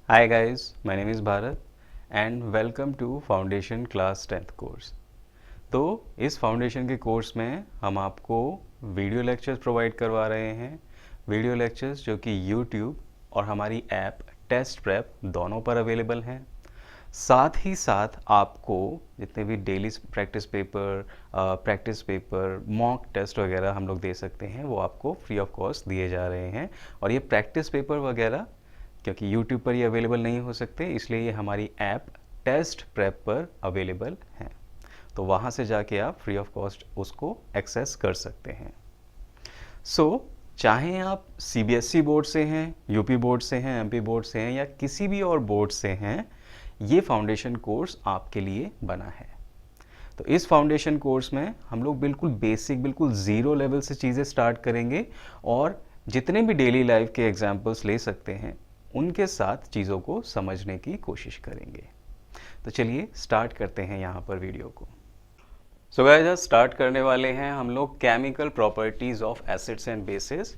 Hi guys, my name is Bharat and welcome to Foundation Class 10th course. तो इस foundation के course में हम आपको वीडियो लेक्चर्स प्रोवाइड करवा रहे हैं। वीडियो लेक्चर्स जो कि YouTube और हमारी ऐप टेस्ट प्रेप दोनों पर अवेलेबल हैं। साथ ही साथ आपको जितने भी daily practice paper, mock test वगैरह हम लोग दे सकते हैं, वो आपको फ्री ऑफ कॉस्ट दिए जा रहे हैं। और ये प्रैक्टिस पेपर वगैरह क्योंकि YouTube पर ये अवेलेबल नहीं हो सकते, इसलिए ये हमारी ऐप टेस्ट प्रेप पर अवेलेबल हैं। तो वहाँ से जाके आप फ्री ऑफ कॉस्ट उसको एक्सेस कर सकते हैं। चाहे आप CBSE बोर्ड से हैं, UP बोर्ड से हैं, MP बोर्ड से हैं या किसी भी और बोर्ड से हैं, ये फाउंडेशन कोर्स आपके लिए बना है। तो इस फाउंडेशन कोर्स में हम लोग बिल्कुल बेसिक, बिल्कुल ज़ीरो लेवल से चीज़ें स्टार्ट करेंगे और जितने भी डेली लाइफ के एग्जाम्पल्स ले सकते हैं उनके साथ चीज़ों को समझने की कोशिश करेंगे। तो चलिए स्टार्ट करते हैं यहाँ पर वीडियो को। सो गाइस, स्टार्ट करने वाले हैं हम लोग chemical properties of acids and basis.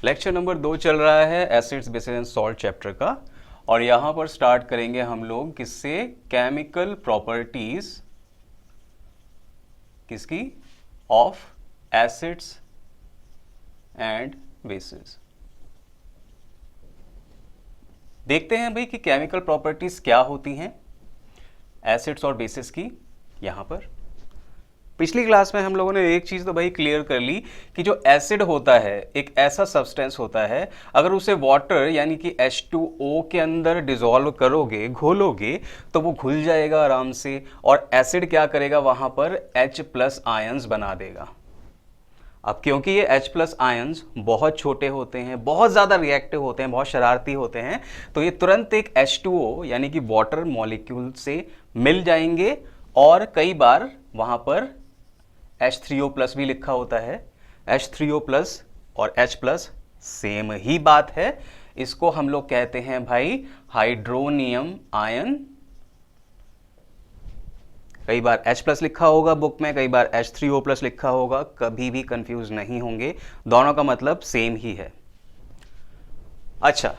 Lecture number 2 चल रहा है acids, basis and salt chapter का, और यहाँ पर स्टार्ट करेंगे हम लोग किससे? केमिकल प्रॉपर्टीज़ किसकी? Of acids and basis. देखते हैं भाई कि केमिकल प्रॉपर्टीज क्या होती हैं एसिड्स और बेसिस की। यहाँ पर पिछली क्लास में हम लोगों ने एक चीज़ तो भाई क्लियर कर ली कि जो एसिड होता है एक ऐसा सब्सटेंस होता है, अगर उसे वाटर यानी कि H2O के अंदर डिसॉल्व करोगे, घोलोगे, तो वो घुल जाएगा आराम से, और एसिड क्या करेगा? वहाँ पर H+ आयंस बना देगा। अब क्योंकि ये H+ आयंस बहुत छोटे होते हैं, बहुत ज़्यादा रिएक्टिव होते हैं, बहुत शरारती होते हैं, तो ये तुरंत एक H2O यानी कि वाटर मॉलिक्यूल से मिल जाएंगे, और कई बार वहाँ पर H3O+ भी लिखा होता है। H3O+ और H+ सेम ही बात है। इसको हम लोग कहते हैं भाई हाइड्रोनियम आयन। कई बार H+ लिखा होगा बुक में, कई बार H3O+ लिखा होगा, कभी भी कंफ्यूज नहीं होंगे, दोनों का मतलब सेम ही है। अच्छा,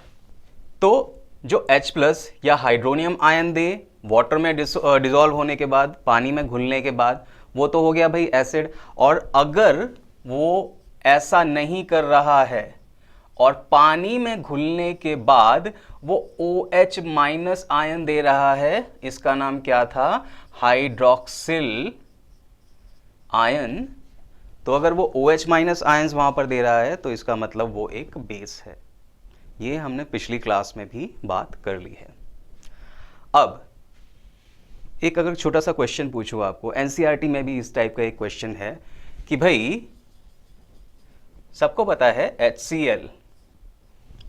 तो जो H+ या हाइड्रोनियम आयन दे वाटर में डिसॉल्व होने के बाद, पानी में घुलने के बाद, वो तो हो गया भाई एसिड। और अगर वो ऐसा नहीं कर रहा है और पानी में घुलने के बाद वो OH- आयन दे रहा है, इसका नाम क्या था? Hydroxyl ion. तो अगर वो OH- आयंस वहां पर दे रहा है तो इसका मतलब वो एक बेस है। ये हमने पिछली क्लास में भी बात कर ली है। अब एक अगर छोटा सा क्वेश्चन पूछूं आपको, NCERT में भी इस टाइप का एक क्वेश्चन है कि भाई सबको पता है HCl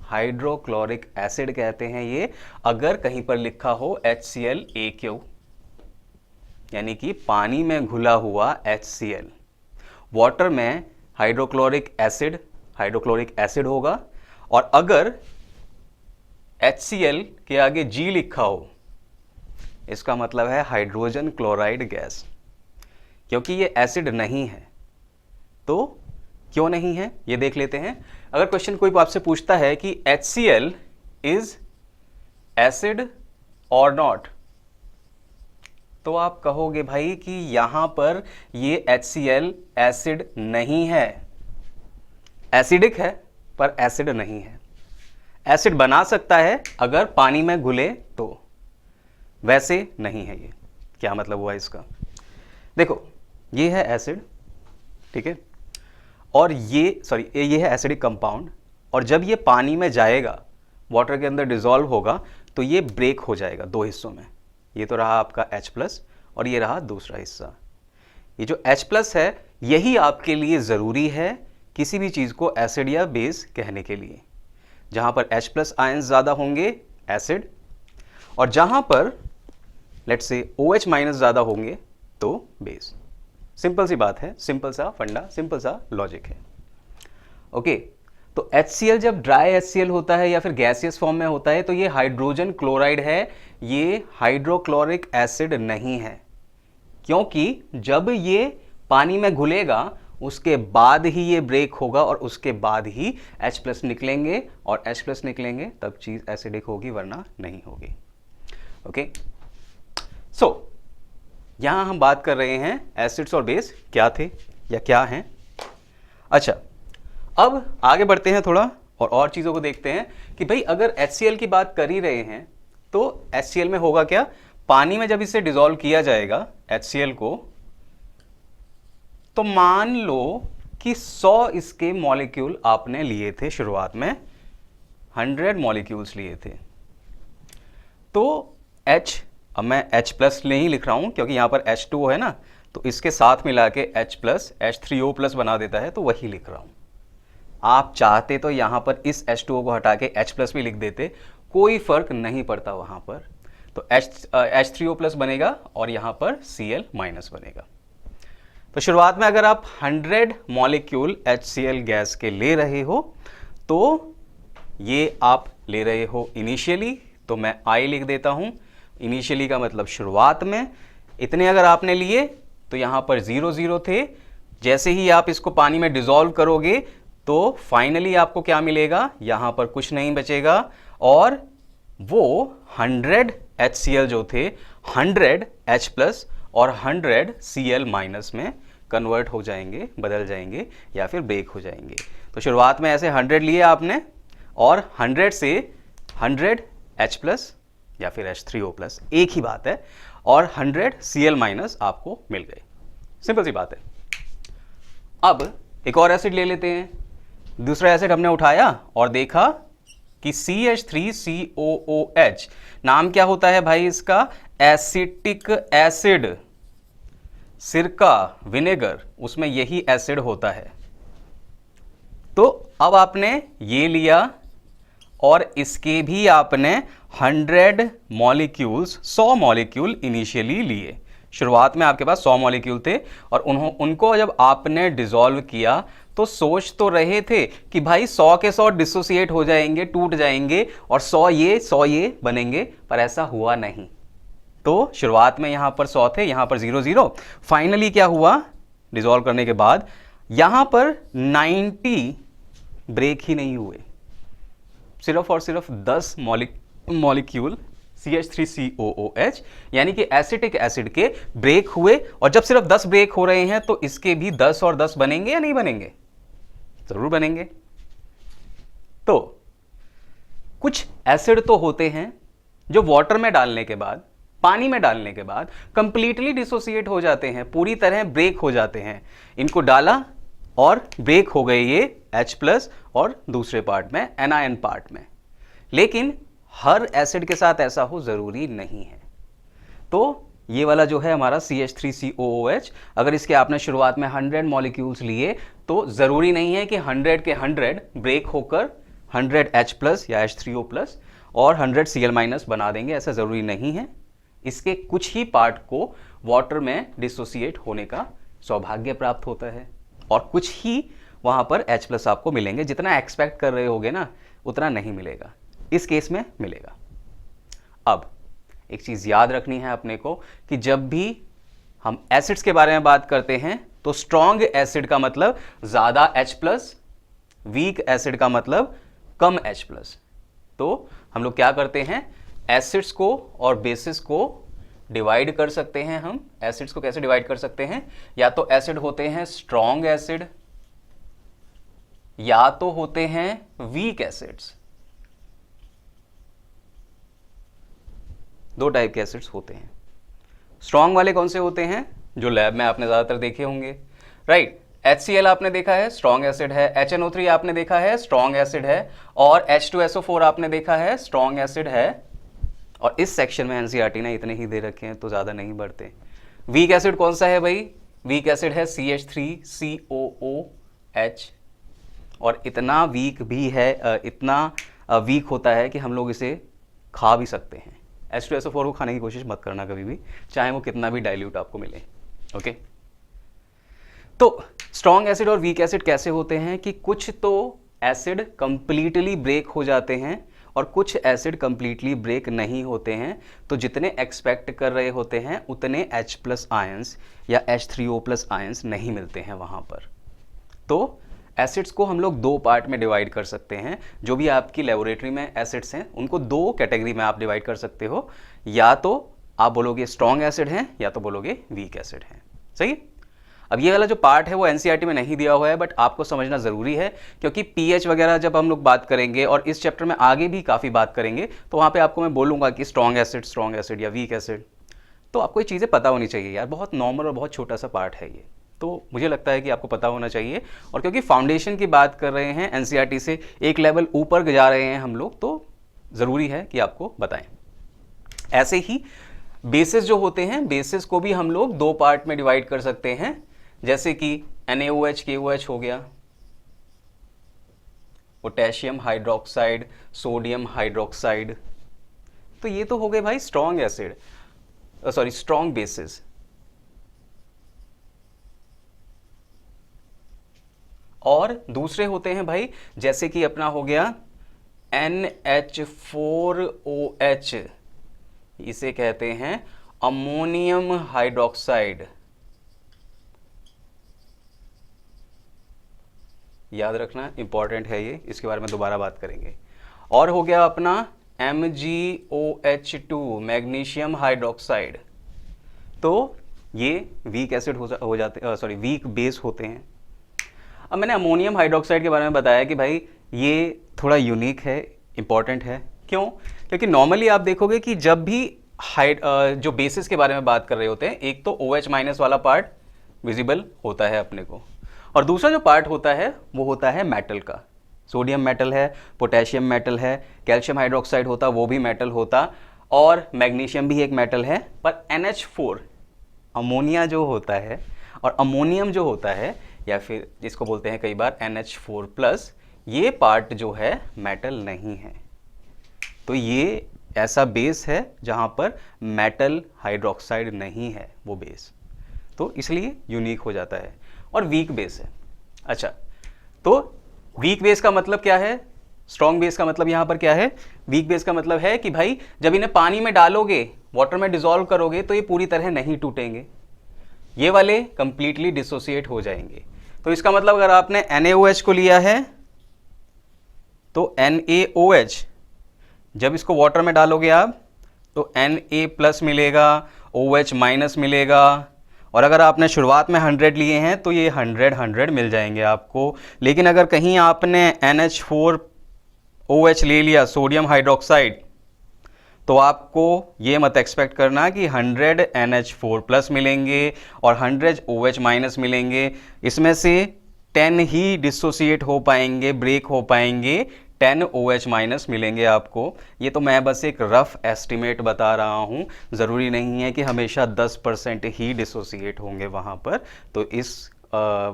हाइड्रोक्लोरिक एसिड कहते हैं ये, अगर कहीं पर लिखा हो HClAQ यानी कि पानी में घुला हुआ HCl, वाटर में हाइड्रोक्लोरिक एसिड होगा, और अगर HCl के आगे G लिखा हो, इसका मतलब है हाइड्रोजन क्लोराइड गैस। क्योंकि ये एसिड नहीं है, तो क्यों नहीं है ये देख लेते हैं। अगर क्वेश्चन कोई आपसे पूछता है कि HCl इज एसिड और नॉट, तो आप कहोगे भाई कि यहां पर ये HCl एसिड नहीं है, एसिडिक है पर एसिड नहीं है। एसिड बना सकता है अगर पानी में घुले तो, वैसे नहीं है ये। क्या मतलब हुआ इसका? देखो, ये है एसिड, ठीक है, और ये है एसिडिक कंपाउंड, और जब ये पानी में जाएगा, वाटर के अंदर डिसॉल्व होगा, तो ये ब्रेक हो जाएगा दो हिस्सों में। ये तो रहा आपका H+ और ये रहा दूसरा हिस्सा। ये जो H+ है यही आपके लिए ज़रूरी है किसी भी चीज़ को एसिड या बेस कहने के लिए। जहाँ पर H+ आयंस ज़्यादा होंगे एसिड, और जहाँ पर लेट्स से OH- ज़्यादा होंगे तो बेस। सिंपल सी बात है, सिंपल सा फंडा, सिंपल सा लॉजिक है। ओके, तो HCl जब ड्राई HCl होता है या फिर गैसियस फॉर्म में होता है तो ये हाइड्रोजन क्लोराइड है, ये हाइड्रोक्लोरिक एसिड नहीं है। क्योंकि जब ये पानी में घुलेगा उसके बाद ही ये ब्रेक होगा और उसके बाद ही H+ निकलेंगे, और H+ निकलेंगे तब चीज़ एसिडिक होगी, वरना नहीं होगी। ओके, सो यहाँ हम बात कर रहे हैं एसिड्स और बेस क्या थे या क्या हैं। अच्छा, अब आगे बढ़ते हैं थोड़ा और चीज़ों को देखते हैं कि भाई अगर HCl की बात कर ही रहे हैं तो HCl में होगा क्या। पानी में जब इसे डिसॉल्व किया जाएगा HCl को, तो मान लो कि 100 इसके मॉलिक्यूल आपने लिए थे शुरुआत में, 100 मॉलिक्यूल्स लिए थे, तो अब मैं H+ नहीं लिख रहा हूं क्योंकि यहां पर H2O है ना, तो इसके साथ मिला के H+ H3O+ बना देता है, तो वही लिख रहा हूं। आप चाहते तो यहां पर इस H2O को हटा के H+ भी लिख देते, कोई फर्क नहीं पड़ता वहां पर। तो H3O+ बनेगा और यहां पर Cl- बनेगा। तो शुरुआत में अगर आप 100 मॉलिक्यूल HCl गैस के ले रहे हो, तो ये आप ले रहे हो इनिशियली, तो मैं I लिख देता हूं। इनिशियली का मतलब शुरुआत में। इतने अगर आपने लिए तो यहां पर 0 0 थे। जैसे ही आप इसको पानी में डिसॉल्व करोगे तो फाइनली आपको क्या मिलेगा, यहां पर कुछ नहीं बचेगा, और वो 100 HCl जो थे 100 H+ और 100 Cl- में कन्वर्ट हो जाएंगे, बदल जाएंगे या फिर ब्रेक हो जाएंगे। तो शुरुआत में ऐसे 100 लिए आपने और 100 से 100 H+ या फिर H3O+, एक ही बात है, और 100 Cl- आपको मिल गए। सिंपल सी बात है। अब एक और एसिड ले लेते हैं। दूसरा एसिड हमने उठाया और देखा कि CH3COOH, नाम क्या होता है भाई इसका, एसिटिक एसिड। सिरका, विनेगर, उसमें यही एसिड होता है। तो अब आपने ये लिया और इसके भी आपने 100 मॉलिक्यूल्स, 100 मॉलिक्यूल इनिशियली लिए। शुरुआत में आपके पास 100 मॉलिक्यूल थे और उनको जब आपने डिसॉल्व किया तो सोच तो रहे थे कि भाई 100 के 100 डिसोसिएट हो जाएंगे, टूट जाएंगे और 100 ये बनेंगे, पर ऐसा हुआ नहीं। तो शुरुआत में यहां पर 100 थे, यहां पर 0 0। फाइनली क्या हुआ, डिसॉल्व करने के बाद यहां पर 90 ब्रेक ही नहीं हुए, सिर्फ और सिर्फ 10 मॉलिक्यूल CH3COOH यानी कि एसिटिक एसिड के ब्रेक हुए। और जब सिर्फ 10 ब्रेक हो रहे हैं तो इसके भी 10 और 10 बनेंगे या नहीं बनेंगे, जरूर बनेंगे। तो कुछ एसिड तो होते हैं जो वाटर में डालने के बाद, पानी में डालने के बाद कंप्लीटली डिसोसिएट हो जाते हैं, पूरी तरह ब्रेक हो जाते हैं। इनको डाला और ब्रेक हो गए ये H+ और दूसरे पार्ट में एनायन पार्ट में। लेकिन हर एसिड के साथ ऐसा हो जरूरी नहीं है। तो ये वाला जो है हमारा CH3COOH, अगर इसके आपने शुरुआत में 100 मॉलिक्यूल्स लिए तो जरूरी नहीं है कि 100 के 100 ब्रेक होकर 100 H+ या H3O+ और 100 Cl- बना देंगे, ऐसा जरूरी नहीं है। इसके कुछ ही पार्ट को वाटर में डिसोसिएट होने का सौभाग्य प्राप्त होता है और कुछ ही वहां पर H+ आपको मिलेंगे। जितना एक्सपेक्ट कर रहे होगे ना उतना नहीं मिलेगा, इस केस में मिलेगा। अब एक चीज याद रखनी है अपने को कि जब भी हम एसिड्स के बारे में बात करते हैं तो स्ट्रॉन्ग एसिड का मतलब ज्यादा H+, वीक एसिड का मतलब कम H+। तो हम लोग क्या करते हैं, एसिड्स को और बेसिस को डिवाइड कर सकते हैं। हम एसिड्स को कैसे डिवाइड कर सकते हैं, या तो एसिड होते हैं स्ट्रॉन्ग एसिड या तो होते हैं वीक एसिड्स। दो टाइप के एसिड्स होते हैं। स्ट्रॉन्ग वाले कौन से होते हैं, जो लैब में आपने ज्यादातर देखे होंगे, राइट। HCl आपने देखा है स्ट्रॉन्ग एसिड है, HNO3 आपने देखा है स्ट्रॉन्ग एसिड है, और H2SO4 आपने देखा है स्ट्रॉन्ग एसिड है। और इस सेक्शन में NCERT ने इतने ही दे रखे हैं तो ज्यादा नहीं बढ़ते। वीक एसिड कौन सा है भाई, वीक एसिड है CH3COOH, और इतना वीक भी है, इतना वीक होता है कि हम लोग इसे खा भी सकते हैं। H2SO4 को खाने की कोशिश मत करना कभी भी, चाहे वो कितना भी डाइल्यूट आपको मिले। ओके, तो स्ट्रॉन्ग एसिड और वीक एसिड कैसे होते हैं कि कुछ तो एसिड कंप्लीटली ब्रेक हो जाते हैं और कुछ एसिड कंप्लीटली ब्रेक नहीं होते हैं। तो जितने एक्सपेक्ट कर रहे होते हैं उतने H+ आयंस या H3O+ आयंस नहीं मिलते हैं वहां पर। तो एसिड्स को हम लोग दो पार्ट में डिवाइड कर सकते हैं। जो भी आपकी लेबोरेटरी में एसिड्स हैं उनको दो कैटेगरी में आप डिवाइड कर सकते हो, या तो आप बोलोगे स्ट्रॉन्ग एसिड हैं या तो बोलोगे वीक एसिड हैं। सही। अब ये वाला जो पार्ट है वो एनसीईआरटी में नहीं दिया हुआ है, बट आपको समझना ज़रूरी है, क्योंकि पीएच वगैरह जब हम लोग बात करेंगे और इस चैप्टर में आगे भी काफ़ी बात करेंगे तो वहाँ पे आपको मैं बोलूँगा कि स्ट्रॉन्ग एसिड या वीक एसिड, तो आपको ये चीज़ें पता होनी चाहिए यार। बहुत नॉर्मल और बहुत छोटा सा पार्ट है ये, तो मुझे लगता है कि आपको पता होना चाहिए। और क्योंकि फाउंडेशन की बात कर रहे हैं, एनसीईआरटी से एक लेवल ऊपर जा रहे हैं हम लोग, तो ज़रूरी है कि आपको बताएं। ऐसे ही बेसिस जो होते हैं, बेसिस को भी हम लोग दो पार्ट में डिवाइड कर सकते हैं, जैसे कि NaOH KOH हो गया, पोटेशियम हाइड्रोक्साइड, सोडियम हाइड्रोक्साइड। तो ये तो हो गए भाई strong acid, sorry strong bases. और दूसरे होते हैं भाई, जैसे कि अपना हो गया NH4OH, इसे कहते हैं अमोनियम हाइड्रोक्साइड। याद रखना, इंपॉर्टेंट है ये, इसके बारे में दोबारा बात करेंगे। और हो गया अपना MgOH2, मैग्नीशियम हाइड्रोक्साइड। तो ये वीक एसिड हो जाते, सॉरी वीक बेस होते हैं। अब मैंने अमोनियम हाइड्रोक्साइड के बारे में बताया कि भाई ये थोड़ा यूनिक है, इंपॉर्टेंट है। क्यों? क्योंकि नॉर्मली आप देखोगे कि जब भी जो बेसिस के बारे में बात कर रहे होते हैं, एक तो OH माइनस वाला पार्ट विजिबल होता है अपने को, और दूसरा जो पार्ट होता है वो होता है मेटल का। सोडियम मेटल है, पोटेशियम मेटल है, कैल्शियम हाइड्रोक्साइड होता वो भी मेटल होता, और मैग्नीशियम भी एक मेटल है। पर NH4 अमोनिया जो होता है और अमोनियम जो होता है, या फिर जिसको बोलते हैं कई बार NH4+, ये पार्ट जो है मेटल नहीं है। तो ये ऐसा बेस है जहाँ पर मेटल हाइड्रोक्साइड नहीं है वो बेस, तो इसलिए यूनिक हो जाता है। और वीक बेस है। अच्छा, तो वीक बेस का मतलब क्या है? स्ट्रॉन्ग बेस का मतलब यहाँ पर क्या है? वीक बेस का मतलब है कि भाई जब इन्हें पानी में डालोगे, वाटर में डिसॉल्व करोगे, तो ये पूरी तरह नहीं टूटेंगे, ये वाले कंप्लीटली डिसोसिएट हो जाएंगे। तो इसका मतलब अगर आपने NaOH को लिया है तो NaOH, जब इसको वाटर में डालोगे आप तो Na+ मिलेगा, OH- मिलेगा, और अगर आपने शुरुआत में 100 लिए हैं तो ये 100 मिल जाएंगे आपको। लेकिन अगर कहीं आपने NH4OH ले लिया, सोडियम हाइड्रोक्साइड, तो आपको ये मत एक्सपेक्ट करना कि 100 NH4+ मिलेंगे और 100 OH- मिलेंगे। इसमें से 10 ही डिसोसिएट हो पाएंगे, ब्रेक हो पाएंगे, 10 OH- मिलेंगे आपको। ये तो मैं बस एक रफ एस्टिमेट बता रहा हूँ, ज़रूरी नहीं है कि हमेशा 10% ही डिसोसिएट होंगे वहाँ पर। तो इस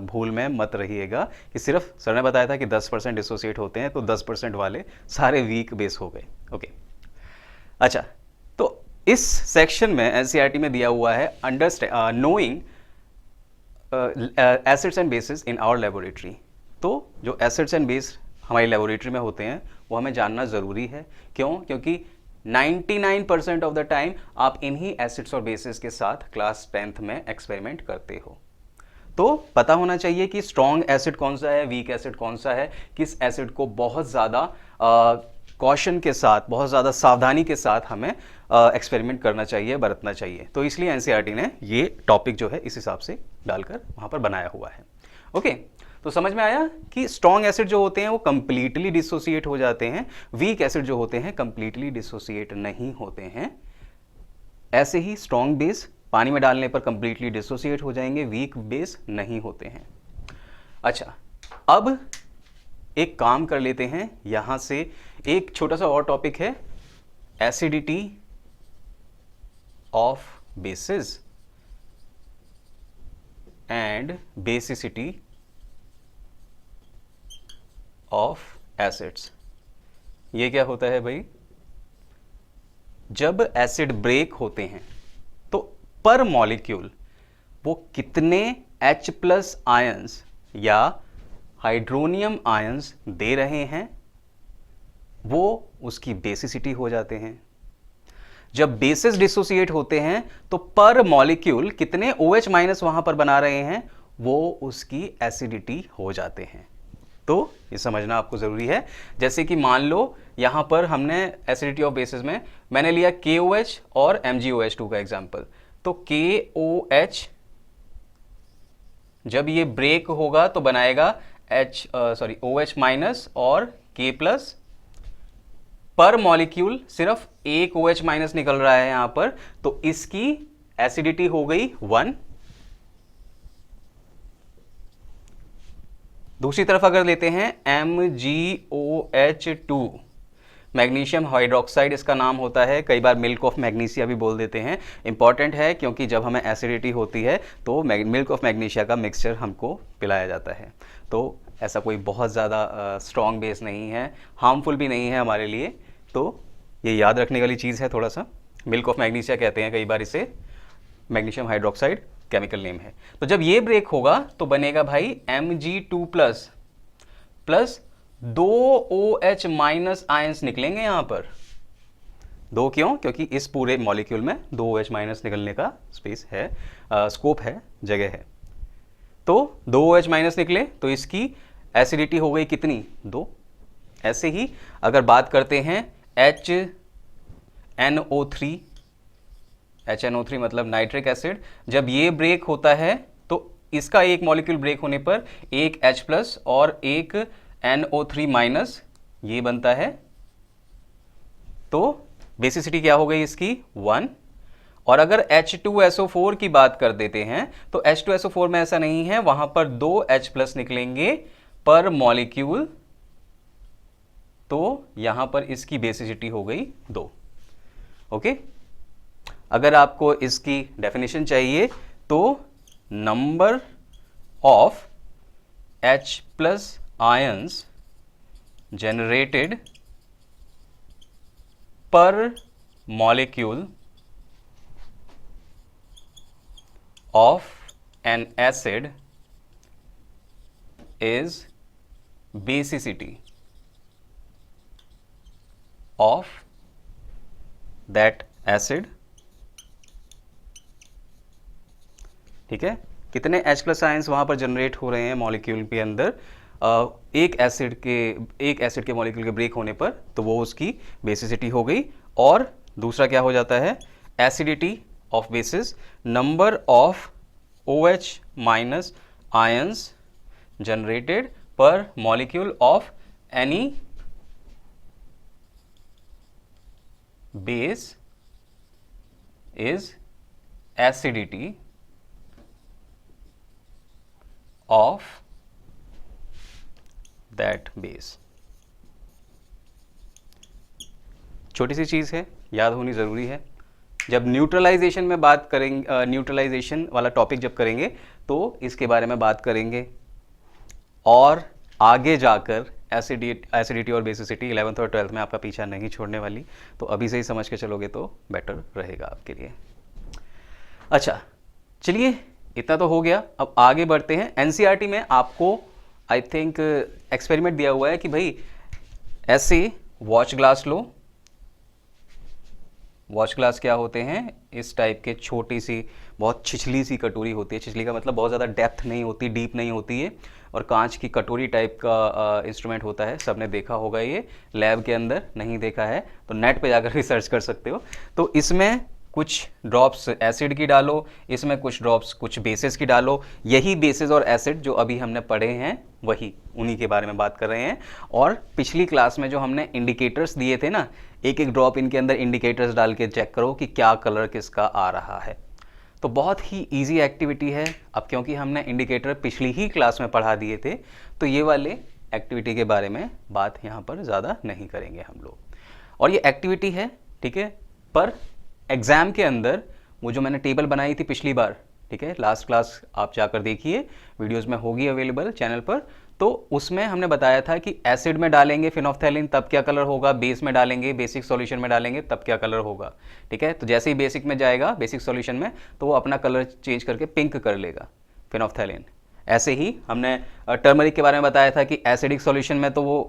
भूल में मत रहिएगा कि सिर्फ सर ने बताया था कि 10% डिसोसिएट होते हैं तो 10% वाले सारे वीक बेस हो गए। ओके, अच्छा, तो इस सेक्शन में एनसीईआरटी में दिया हुआ है knowing acids and bases in our laboratory. तो जो एसिड्स एंड बेस हमारी लेबोरेटरी में होते हैं वो हमें जानना ज़रूरी है। क्यों? क्योंकि 99% ऑफ द टाइम आप इन्हीं एसिड्स और बेसिस के साथ क्लास 10th में एक्सपेरिमेंट करते हो। तो पता होना चाहिए कि स्ट्रॉन्ग एसिड कौन सा है, वीक एसिड कौन सा है, किस एसिड को बहुत ज़्यादा कॉशन के साथ, बहुत ज़्यादा सावधानी के साथ हमें एक्सपेरिमेंट करना चाहिए, बरतना चाहिए। तो इसलिए एनसीईआरटी ने ये टॉपिक जो है इस हिसाब से डालकर वहाँ पर बनाया हुआ है। ओके, तो समझ में आया कि स्ट्रॉन्ग एसिड जो होते हैं वो कंप्लीटली डिसोसिएट हो जाते हैं, वीक एसिड जो होते हैं कंप्लीटली डिसोसिएट नहीं होते हैं। ऐसे ही स्ट्रॉन्ग बेस पानी में डालने पर कंप्लीटली डिसोसिएट हो जाएंगे, वीक बेस नहीं होते हैं। अच्छा, अब एक काम कर लेते हैं, यहां से एक छोटा सा और टॉपिक है, acidity of basis and basicity of acids. ये क्या होता है भाई? जब एसिड ब्रेक होते हैं तो पर मॉलिक्यूल वो कितने H+ आयंस या हाइड्रोनियम आयंस दे रहे हैं, वो उसकी बेसिसिटी हो जाते हैं। जब बेसिस डिसोसिएट होते हैं तो पर मॉलिक्यूल कितने OH- वहां पर बना रहे हैं, वो उसकी एसिडिटी हो जाते हैं। तो ये समझना आपको ज़रूरी है। जैसे कि मान लो यहाँ पर हमने एसिडिटी ऑफ बेसिस में मैंने लिया KOH और MgOH2 का एग्जाम्पल। तो KOH जब ये ब्रेक होगा तो बनाएगा OH माइनस और K प्लस। पर मॉलिक्यूल सिर्फ एक OH माइनस निकल रहा है यहां पर, तो इसकी एसिडिटी हो गई 1। दूसरी तरफ अगर लेते हैं MgOH2, मैग्नीशियम हाइड्रोक्साइड इसका नाम होता है, कई बार मिल्क ऑफ मैग्नीशिया भी बोल देते हैं। इंपॉर्टेंट है क्योंकि जब हमें एसिडिटी होती है तो मिल्क ऑफ मैग्नीशिया का मिक्सचर हमको पिलाया जाता है। तो ऐसा कोई बहुत ज़्यादा स्ट्रॉन्ग बेस नहीं है, हार्मफुल भी नहीं है हमारे लिए, तो ये याद रखने वाली चीज़ है थोड़ा सा। मिल्क ऑफ मैग्नीशिया कहते हैं कई बार इसे, मैग्नीशियम हाइड्रोक्साइड केमिकल नेम है। तो जब ये ब्रेक होगा तो बनेगा भाई Mg2 plus 2 OH minus ions निकलेंगे यहां पर। 2 क्यों? क्योंकि इस पूरे मॉलिक्यूल में 2 OH माइनस निकलने का स्पेस है, स्कोप है, जगह है। तो 2 OH माइनस निकले तो इसकी एसिडिटी हो गई कितनी? 2। ऐसे ही अगर बात करते हैं HNO3 मतलब नाइट्रिक एसिड, जब ये ब्रेक होता है तो इसका एक मॉलिक्यूल ब्रेक होने पर एक H प्लस और एक NO3 माइनस ये बनता है। तो बेसिसिटी क्या हो गई इसकी? 1। और अगर H2SO4 की बात कर देते हैं तो H2SO4 में ऐसा नहीं है, वहां पर 2 H प्लस निकलेंगे पर मॉलिक्यूल, तो यहां पर इसकी बेसिसिटी हो गई 2। ओके, अगर आपको इसकी डेफिनेशन चाहिए तो number of H plus ions generated per molecule of an acid is basicity of that acid. ठीक है, कितने H प्लस आयंस वहां पर जनरेट हो रहे हैं मॉलिक्यूल के अंदर एक एसिड के मॉलिक्यूल के ब्रेक होने पर, तो वो उसकी बेसिसिटी हो गई। और दूसरा क्या हो जाता है? Acidity of bases, number of OH minus ions generated per molecule of any base is acidity of that base. छोटी सी चीज़ है, याद होनी ज़रूरी है। जब न्यूट्रलाइजेशन में बात करेंगे, न्यूट्रलाइजेशन वाला टॉपिक जब करेंगे तो इसके बारे में बात करेंगे, और आगे जाकर एसिडिटी और बेसिसिटी 11th और 12th में आपका पीछा नहीं छोड़ने वाली। तो अभी से ही समझ के चलोगे तो बेटर रहेगा आपके लिए। अच्छा, चलिए इतना तो हो गया, अब आगे बढ़ते हैं। एनसीईआरटी में आपको आई थिंक एक्सपेरिमेंट दिया हुआ है कि भाई ऐसे वॉच ग्लास लो। वॉच ग्लास क्या होते हैं? इस टाइप के छोटी सी बहुत छिछली सी कटोरी होती है। छिछली का मतलब बहुत ज़्यादा डेप्थ नहीं होती, डीप नहीं होती है, और कांच की कटोरी टाइप का इंस्ट्रूमेंट होता है। सबने देखा होगा, ये लैब के अंदर नहीं देखा है तो नेट पे जाकर भी सर्च कर सकते हो। तो इसमें कुछ ड्रॉप्स एसिड की डालो, इसमें कुछ ड्रॉप्स कुछ बेसिस की डालो। यही बेसिस और एसिड जो अभी हमने पढ़े हैं वही उन्हीं के बारे में बात कर रहे हैं। और पिछली क्लास में जो हमने इंडिकेटर्स दिए थे ना, एक एक ड्रॉप इनके अंदर इंडिकेटर्स डाल के चेक करो कि क्या कलर किसका आ रहा है। तो बहुत ही इजी एक्टिविटी है। अब क्योंकि हमने इंडिकेटर पिछली ही क्लास में पढ़ा दिए थे तो ये वाले एक्टिविटी के बारे में बात यहाँ पर ज़्यादा नहीं करेंगे हम लोग। और ये एक्टिविटी है, ठीक है, पर एग्ज़ाम के अंदर वो जो मैंने टेबल बनाई थी पिछली बार, ठीक है, लास्ट क्लास आप जाकर देखिए, वीडियोस में होगी अवेलेबल चैनल पर। तो उसमें हमने बताया था कि एसिड में डालेंगे फिनोफ्थैलिन तब क्या कलर होगा, बेस में डालेंगे, बेसिक सॉल्यूशन में डालेंगे तब क्या कलर होगा। ठीक है, तो जैसे ही बेसिक में जाएगा, बेसिक सॉल्यूशन में, तो वो अपना कलर चेंज करके पिंक कर लेगा फिनोफ्थैलिन। ऐसे ही हमने टर्मरिक के बारे में बताया था कि एसिडिक सॉल्यूशन में तो वो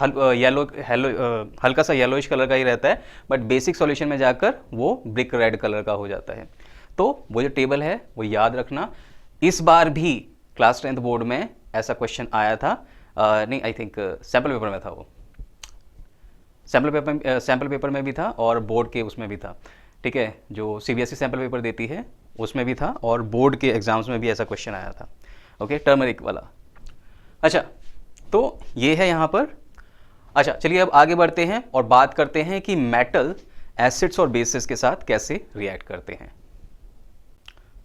हल्का सा येलोइश कलर का ही रहता है, बट बेसिक सॉल्यूशन में जाकर वो ब्रिक रेड कलर का हो जाता है। तो वो जो टेबल है वो याद रखना। इस बार भी क्लास 10th बोर्ड में ऐसा क्वेश्चन आया था, नहीं आई थिंक सैम्पल पेपर में था वो, सैम्पल पेपर में भी था और बोर्ड के उसमें भी था, ठीक है, जो सीबीएसई सैम्पल पेपर देती है उसमें भी था और बोर्ड के एग्जाम्स में भी ऐसा क्वेश्चन आया था, ओके, टर्मरिक वाला। अच्छा, तो ये है यहाँ पर। अच्छा चलिए अब आगे बढ़ते हैं और बात करते हैं कि मेटल एसिड्स और बेसिस के साथ कैसे रिएक्ट करते हैं।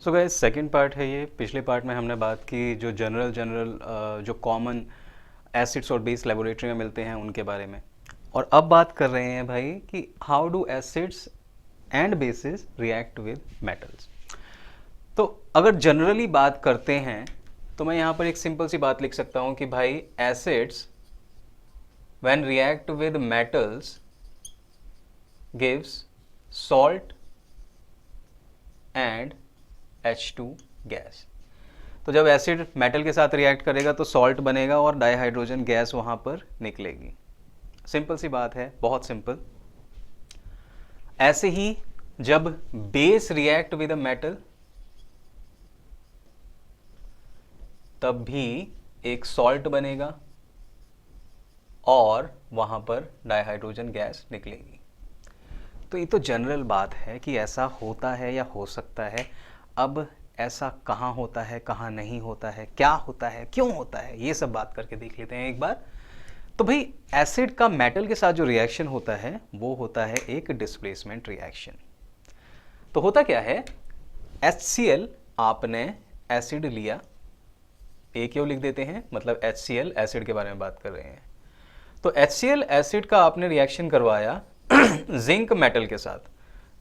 सो गाइस सेकंड पार्ट है ये। पिछले पार्ट में हमने बात की जो जनरल जो कॉमन एसिड्स और बेस लेबोरेटरी में मिलते हैं उनके बारे में, और अब बात कर रहे हैं भाई कि how do acids and basis react with metals. तो अगर जनरली बात करते हैं तो मैं यहाँ पर एक सिंपल सी बात लिख सकता हूँ कि भाई acids when react with metals gives salt and H2 gas. तो जब एसिड मेटल के साथ रिएक्ट करेगा तो सॉल्ट बनेगा और डाइहाइड्रोजन गैस वहाँ पर निकलेगी। सिंपल सी बात है, बहुत सिंपल। ऐसे ही जब base react with a metal तब भी एक सॉल्ट बनेगा और वहाँ पर डाइहाइड्रोजन गैस निकलेगी। तो ये तो जनरल बात है कि ऐसा होता है या हो सकता है। अब ऐसा कहाँ होता है, कहाँ नहीं होता है, क्या होता है, क्यों होता है, ये सब बात करके देख लेते हैं एक बार। तो भाई एसिड का मेटल के साथ जो रिएक्शन होता है वो होता है एक डिस्प्लेसमेंट रिएक्शन। तो होता क्या है, HCl आपने एसिड लिया, ए क्यों लिख देते हैं, मतलब HCl एसिड के बारे में बात कर रहे हैं। तो HCl एसिड का आपने रिएक्शन करवाया जिंक मेटल के साथ,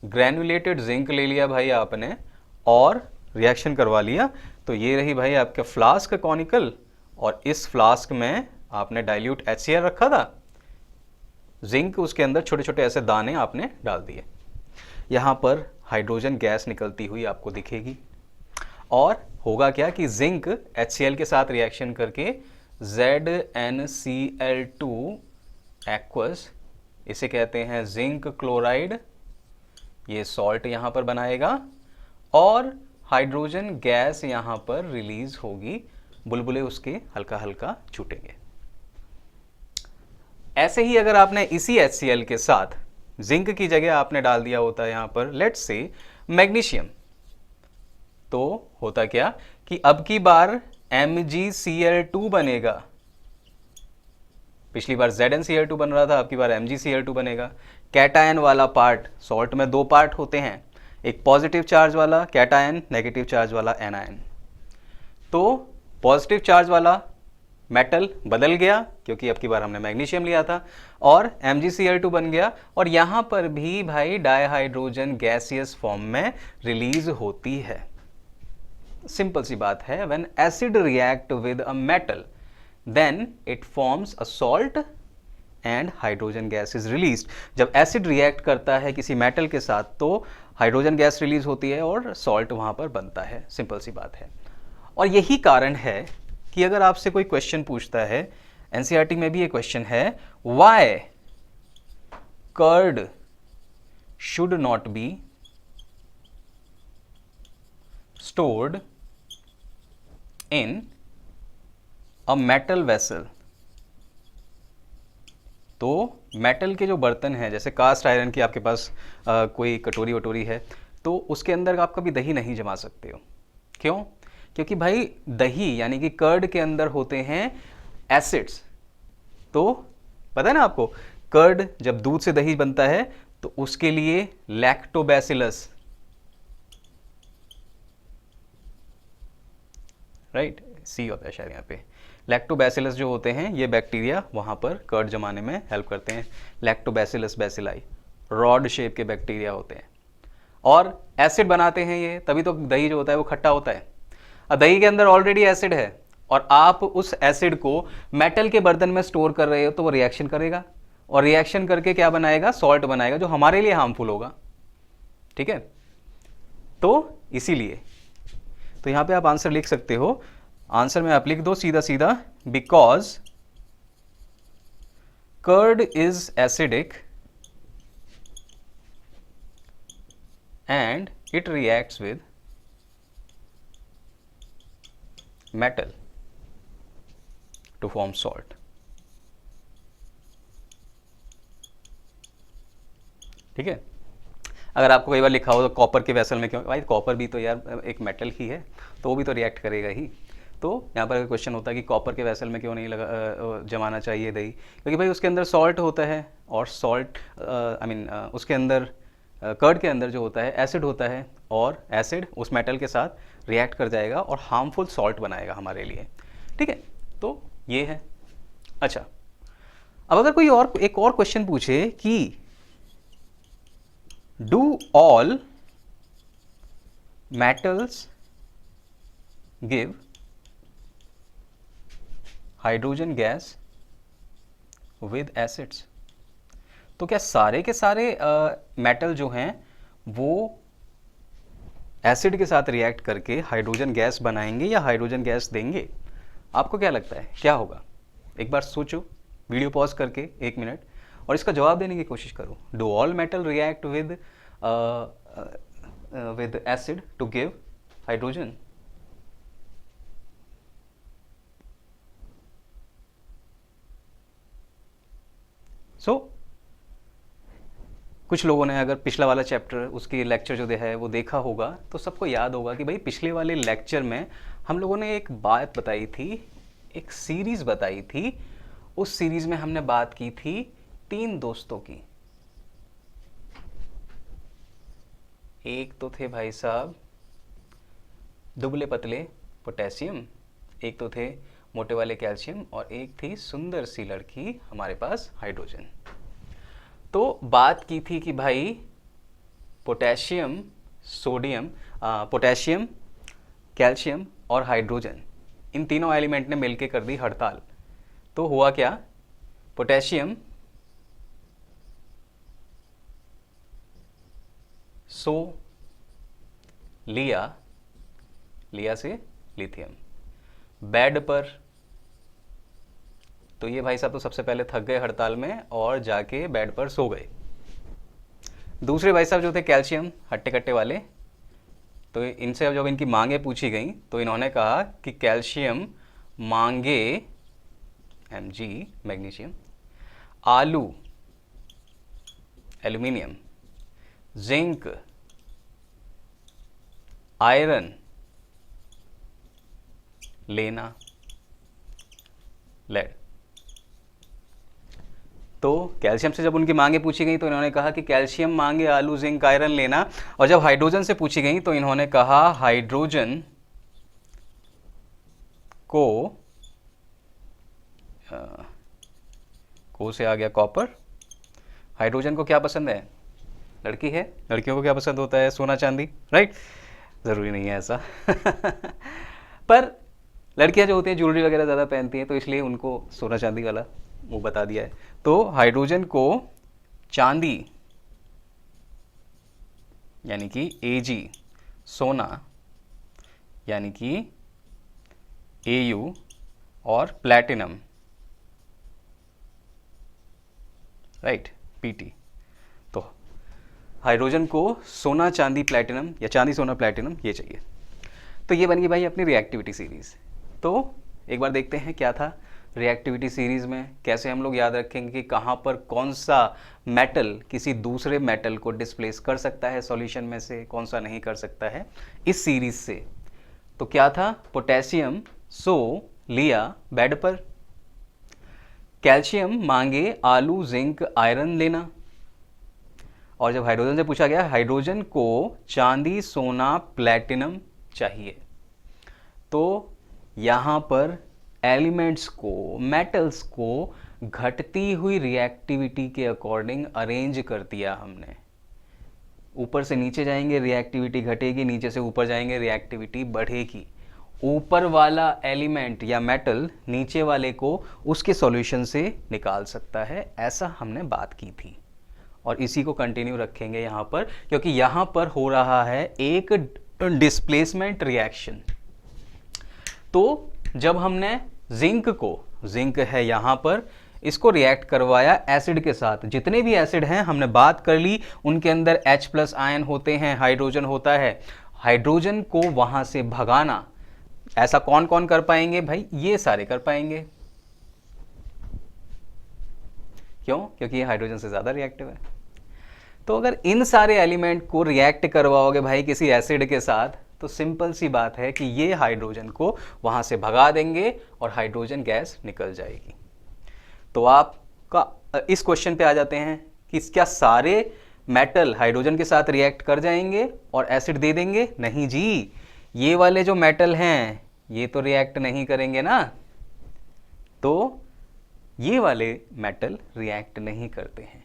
ग्रैनुलेटेड जिंक ले लिया भाई आपने और रिएक्शन करवा लिया। तो ये रही भाई आपके फ्लास्क कॉनिकल, और इस फ्लास्क में आपने डाइल्यूट HCl रखा था, जिंक उसके अंदर छोटे छोटे ऐसे दाने आपने डाल दिए। यहाँ पर हाइड्रोजन गैस निकलती हुई आपको दिखेगी और होगा क्या कि जिंक HCl के साथ रिएक्शन करके ZnCl2 एक्वस, इसे कहते हैं जिंक क्लोराइड, ये सॉल्ट यहाँ पर बनाएगा और हाइड्रोजन गैस यहाँ पर रिलीज होगी, बुलबुले उसके हल्का हल्का छूटेंगे। ऐसे ही अगर आपने इसी HCl के साथ जिंक की जगह आपने डाल दिया होता है यहाँ पर लेट्स से मैग्नीशियम, तो होता क्या कि अब की बार MgCl2 बनेगा। पिछली बार ZnCl2 बन रहा था, अब की बार MgCl2 बनेगा। कैटायन वाला पार्ट, सॉल्ट में दो पार्ट होते हैं, एक पॉजिटिव चार्ज वाला कैटायन, नेगेटिव चार्ज वाला एनायन। तो पॉजिटिव चार्ज वाला मेटल बदल गया क्योंकि अब की बार हमने मैग्नीशियम लिया था और MgCl2 बन गया, और यहां पर भी भाई डाइहाइड्रोजन गैसियस फॉर्म में रिलीज होती है। सिंपल सी बात है, when acid react with a metal then it forms a salt and hydrogen gas is released. जब एसिड रिएक्ट करता है किसी मेटल के साथ तो हाइड्रोजन गैस रिलीज होती है और सॉल्ट वहां पर बनता है। सिंपल सी बात है। और यही कारण है कि अगर आपसे कोई क्वेश्चन पूछता है, एनसीईआरटी में भी ये क्वेश्चन है, why curd should not be stored in a metal vessel। तो मेटल के जो बर्तन हैं, जैसे कास्ट आयरन की आपके पास कोई कटोरी वटोरी है, तो उसके अंदर आप कभी दही नहीं जमा सकते हो। क्यों? क्योंकि भाई दही यानी कि कर्ड के अंदर होते हैं एसिड्स। तो पता है ना आपको, कर्ड जब दूध से दही बनता है तो उसके लिए लैक्टोबैसिलस, राइट, सी होता है शायद यहाँ पे, लैक्टोबैसिलस जो होते हैं ये बैक्टीरिया वहाँ पर कर्ड जमाने में हेल्प करते हैं। लैक्टोबैसिलस बैसिलाई रॉड शेप के बैक्टीरिया होते हैं और एसिड बनाते हैं ये, तभी तो दही जो होता है वो खट्टा होता है। अब दही के अंदर ऑलरेडी एसिड है और आप उस एसिड को मेटल के बर्तन में स्टोर कर रहे हो तो वो रिएक्शन करेगा और रिएक्शन करके क्या बनाएगा, सॉल्ट बनाएगा जो हमारे लिए हार्मफुल होगा। ठीक है, तो इसीलिए तो यहां पे आप आंसर लिख सकते हो, आंसर में आप लिख दो सीधा सीधा, because curd is acidic and it reacts with metal to form salt. ठीक है, अगर आपको कई बार लिखा हो तो कॉपर के वेसल में क्यों, भाई कॉपर भी तो यार एक मेटल ही है, तो वो भी तो रिएक्ट करेगा ही। तो यहाँ पर क्वेश्चन होता है कि कॉपर के वेसल में क्यों नहीं जमाना चाहिए दही, क्योंकि भाई उसके अंदर सॉल्ट होता है, और सॉल्ट उसके अंदर कर्ड के अंदर जो होता है एसिड होता है, और एसिड उस मेटल के साथ रिएक्ट कर जाएगा और हार्मफुल सॉल्ट बनाएगा हमारे लिए। ठीक है, तो ये है। अच्छा, अब अगर कोई और एक और क्वेश्चन पूछे कि do all metals give hydrogen gas with acids, तो क्या सारे के सारे मेटल जो हैं वो एसिड के साथ रिएक्ट करके हाइड्रोजन गैस बनाएंगे या हाइड्रोजन गैस देंगे? आपको क्या लगता है क्या होगा? एक बार सोचो, वीडियो पॉज करके 1 मिनट और इसका जवाब देने की कोशिश करो। Do all metal react with acid to give hydrogen? So कुछ लोगों ने अगर पिछला वाला चैप्टर उसकी लेक्चर जो है वो देखा होगा तो सबको याद होगा कि भाई पिछले वाले लेक्चर में हम लोगों ने एक बात बताई थी, एक सीरीज़ बताई थी। उस सीरीज़ में हमने बात की थी 3 दोस्तों की। एक तो थे भाई साहब दुबले पतले पोटेशियम, एक तो थे मोटे वाले कैल्शियम, और एक थी सुंदर सी लड़की हमारे पास हाइड्रोजन। तो बात की थी कि भाई पोटेशियम, सोडियम, पोटेशियम, कैल्शियम और हाइड्रोजन, इन तीनों एलिमेंट ने मिलकर कर दी हड़ताल। तो हुआ क्या? पोटेशियम सो लिया, लिया से लिथियम बेड पर। तो ये भाई साहब तो सबसे पहले थक गए हड़ताल में और जाके बेड पर सो गए। दूसरे भाई साहब जो थे कैल्शियम हट्टे कट्टे वाले, तो इनसे जब इनकी मांगे पूछी गई तो इन्होंने कहा कि कैल्शियम मांगे Mg मैग्नीशियम, आलू एल्यूमिनियम, जिंक आयरन लेना लेड। तो कैल्शियम से जब उनकी मांगे पूछी गई तो इन्होंने कहा कि कैल्शियम मांगे आलू जिंक आयरन लेना, और जब हाइड्रोजन से पूछी गई तो इन्होंने कहा हाइड्रोजन को से आ गया कॉपर। हाइड्रोजन को क्या पसंद है? लड़की है, लड़कियों को क्या पसंद होता है? सोना चांदी, राइट? ज़रूरी नहीं है ऐसा पर लड़कियां जो होती हैं ज्वेलरी वगैरह ज़्यादा पहनती हैं, तो इसलिए उनको सोना चांदी वाला वो बता दिया है। तो हाइड्रोजन को चांदी यानी कि Ag, सोना यानी कि Au, और प्लैटिनम राइट Pt। तो हाइड्रोजन को सोना चांदी प्लैटिनम या चांदी सोना प्लैटिनम ये चाहिए। तो ये बन गई भाई अपनी रिएक्टिविटी सीरीज़। तो एक बार देखते हैं क्या था रिएक्टिविटी सीरीज़ में, कैसे हम लोग याद रखेंगे कि कहाँ पर कौन सा मेटल किसी दूसरे मेटल को डिस्प्लेस कर सकता है सॉल्यूशन में से, कौन सा नहीं कर सकता है इस सीरीज़ से। तो क्या था? पोटेशियम सो लिया बेड पर, कैल्शियम मांगे आलू जिंक आयरन लेना, और जब हाइड्रोजन से पूछा गया हाइड्रोजन को चांदी सोना प्लैटिनम चाहिए। तो यहाँ पर एलिमेंट्स को, मेटल्स को घटती हुई रिएक्टिविटी के अकॉर्डिंग अरेंज कर दिया हमने। ऊपर से नीचे जाएंगे रिएक्टिविटी घटेगी, नीचे से ऊपर जाएंगे रिएक्टिविटी बढ़ेगी। ऊपर वाला एलिमेंट या मेटल नीचे वाले को उसके सॉल्यूशन से निकाल सकता है, ऐसा हमने बात की थी। और इसी को कंटिन्यू रखेंगे यहाँ पर, क्योंकि यहाँ पर हो रहा है एक डिस्प्लेसमेंट रिएक्शन। तो जब हमने जिंक को, जिंक है यहाँ पर, इसको रिएक्ट करवाया एसिड के साथ, जितने भी एसिड हैं हमने बात कर ली, उनके अंदर H+ आयन होते हैं, हाइड्रोजन होता है। हाइड्रोजन को वहाँ से भगाना, ऐसा कौन कौन कर पाएंगे भाई? ये सारे कर पाएंगे। क्यों? क्योंकि ये हाइड्रोजन से ज़्यादा रिएक्टिव है। तो अगर इन सारे एलिमेंट को रिएक्ट करवाओगे भाई किसी एसिड के साथ, तो सिंपल सी बात है कि ये हाइड्रोजन को वहाँ से भगा देंगे और हाइड्रोजन गैस निकल जाएगी। तो आपका इस क्वेश्चन पे आ जाते हैं कि क्या सारे मेटल हाइड्रोजन के साथ रिएक्ट कर जाएंगे और एसिड दे देंगे? नहीं जी, ये वाले जो मेटल हैं ये तो रिएक्ट नहीं करेंगे ना। तो ये वाले मेटल रिएक्ट नहीं करते हैं।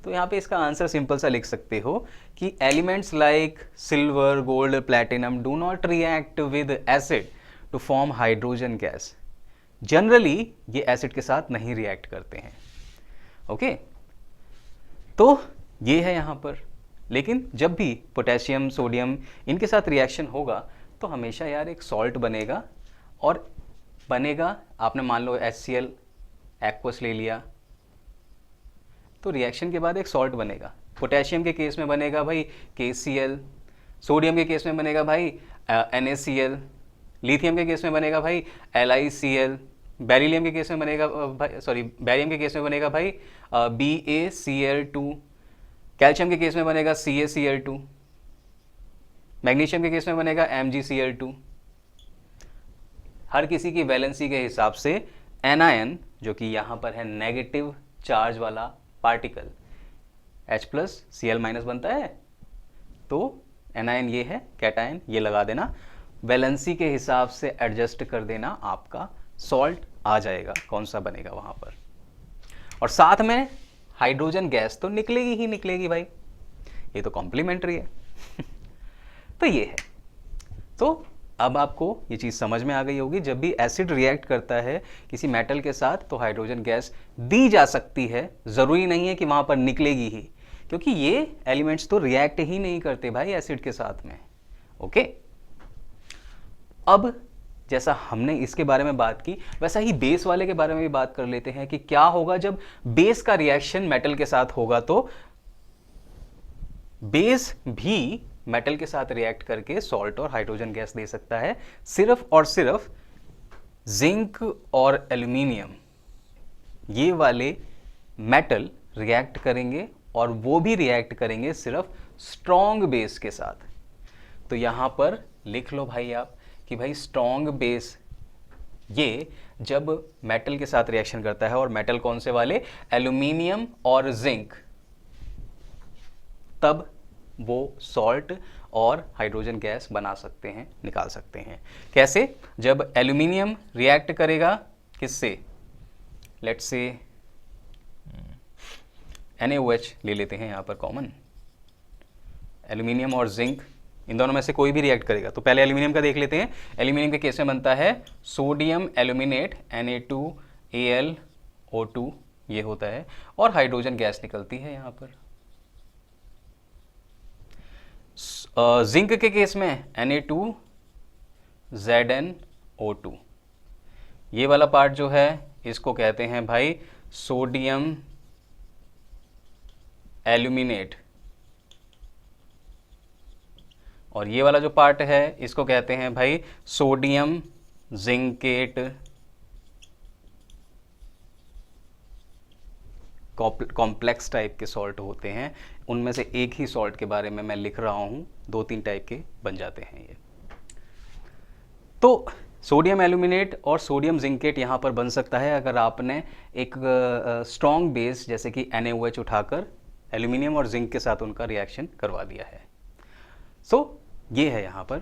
तो यहाँ पे इसका आंसर सिंपल सा लिख सकते हो कि elements like silver, gold, platinum do not react with acid to form hydrogen gas. Generally ये एसिड के साथ नहीं रिएक्ट करते हैं। ओके, तो ये है यहाँ पर। लेकिन जब भी पोटेशियम, सोडियम इनके साथ रिएक्शन होगा तो हमेशा यार एक सॉल्ट बनेगा, और बनेगा, आपने मान लो HCl एक्वस ले लिया तो रिएक्शन के बाद एक सॉल्ट बनेगा। पोटेशियम के केस में बनेगा भाई KCl, सोडियम के केस में बनेगा भाई NaCl, लिथियम के केस में बनेगा भाई LiCl, बेरिलियम के केस में बनेगा बैरियम के केस में बनेगा भाई BaCl2, कैल्शियम के केस में बनेगा CaCl2, मैग्नीशियम के केस में बनेगा MgCl2। हर किसी की वैलेंसी के हिसाब से एनायन, जो कि यहाँ पर है नेगेटिव चार्ज वाला पार्टिकल, H+Cl- बनता है, तो एनायन ये है, कैटायन ये लगा देना, वैलेंसी के हिसाब से एडजस्ट कर देना, आपका सॉल्ट आ जाएगा कौन सा बनेगा वहाँ पर। और साथ में हाइड्रोजन गैस तो निकलेगी ही निकलेगी भाई, ये तो कॉम्प्लीमेंट्री है। तो ये है। तो अब आपको ये चीज़ समझ में आ गई होगी, जब भी एसिड रिएक्ट करता है किसी मेटल के साथ तो हाइड्रोजन गैस दी जा सकती है, ज़रूरी नहीं है कि वहाँ पर निकलेगी ही, क्योंकि ये एलिमेंट्स तो रिएक्ट ही नहीं करते भाई एसिड के साथ में। ओके, अब जैसा हमने इसके बारे में बात की, वैसा ही बेस वाले के बारे में भी बात कर लेते हैं कि क्या होगा जब बेस का रिएक्शन मेटल के साथ होगा। तो बेस भी मेटल के साथ रिएक्ट करके सॉल्ट और हाइड्रोजन गैस दे सकता है। सिर्फ और सिर्फ जिंक और एल्यूमिनियम ये वाले मेटल रिएक्ट करेंगे, और वो भी रिएक्ट करेंगे सिर्फ स्ट्रॉन्ग बेस के साथ। तो यहां पर लिख लो भाई आप कि भाई स्ट्रॉन्ग बेस ये जब मेटल के साथ रिएक्शन करता है, और मेटल कौन से वाले? एल्यूमिनियम और जिंक, तब वो सॉल्ट और हाइड्रोजन गैस बना सकते हैं, निकाल सकते हैं। कैसे? जब एल्यूमिनियम रिएक्ट करेगा किससे? लेट्स से NaOH ले लेते हैं यहाँ पर कॉमन। एल्यूमिनियम और जिंक इन दोनों में से कोई भी रिएक्ट करेगा, तो पहले एल्यूमिनियम का देख लेते हैं। एल्यूमिनियम के केस में बनता है सोडियम एल्यूमिनेट Na2Al O2 ये होता है, और हाइड्रोजन गैस निकलती है यहाँ पर। जिंक के केस में Na2ZnO2 ये वाला पार्ट जो है इसको कहते हैं भाई सोडियम एल्यूमिनेट, और ये वाला जो पार्ट है इसको कहते हैं भाई सोडियम जिंकेट। कॉम्प्लेक्स टाइप के सॉल्ट होते हैं, उनमें से एक ही सॉल्ट के बारे में मैं लिख रहा हूँ, 2-3 टाइप के बन जाते हैं ये। तो सोडियम एल्यूमिनेट और सोडियम जिंकेट यहाँ पर बन सकता है अगर आपने एक स्ट्रॉन्ग बेस जैसे कि NaOH उठाकर एल्यूमिनियम और जिंक के साथ उनका रिएक्शन करवा दिया है। सो ये है यहाँ पर।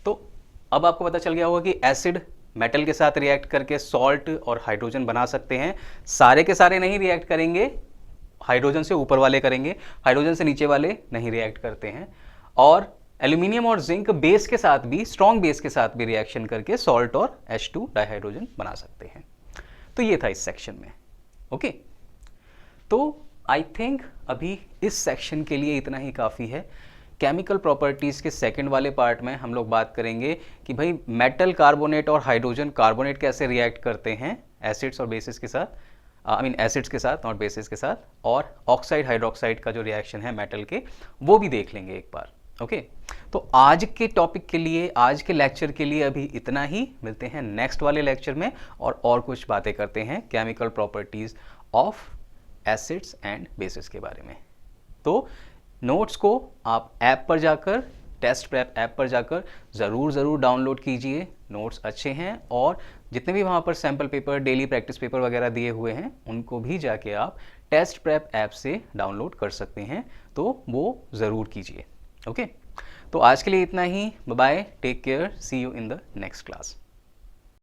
तो अब आपको पता चल गया होगा कि एसिड मेटल के साथ रिएक्ट करके सॉल्ट और हाइड्रोजन बना सकते हैं। सारे के सारे नहीं रिएक्ट करेंगे, हाइड्रोजन से ऊपर वाले करेंगे, हाइड्रोजन से नीचे वाले नहीं रिएक्ट करते हैं। और एल्यूमिनियम और जिंक बेस के साथ भी, स्ट्रॉन्ग बेस के साथ भी रिएक्शन करके सॉल्ट और H2 डाइहाइड्रोजन बना सकते हैं। तो ये था इस सेक्शन में। ओके, तो आई थिंक अभी इस सेक्शन के लिए इतना ही काफ़ी है। केमिकल प्रॉपर्टीज़ के सेकंड वाले पार्ट में हम लोग बात करेंगे कि भाई मेटल कार्बोनेट और हाइड्रोजन कार्बोनेट कैसे रिएक्ट करते हैं एसिड्स और बेसिस के साथ, एसिड्स के साथ और बेसिस के साथ, और ऑक्साइड हाइड्रोक्साइड का जो रिएक्शन है मेटल के, वो भी देख लेंगे एक बार। ओके, तो आज के टॉपिक के लिए, आज के लेक्चर के लिए अभी इतना ही। मिलते हैं नेक्स्ट वाले लेक्चर में और कुछ बातें करते हैं chemical properties of acids and basis के बारे में। तो नोट्स को आप ऐप पर जाकर, टेस्ट प्रेप ऐप पर जाकर ज़रूर डाउनलोड कीजिए। नोट्स अच्छे हैं और जितने भी वहाँ पर sample paper, daily practice paper वगैरह दिए हुए हैं, उनको भी जाके आप टेस्ट प्रेप ऐप से डाउनलोड कर सकते हैं, तो वो ज़रूर कीजिए। ओके, तो आज के लिए इतना ही। Bye bye, take care, see you in the next class.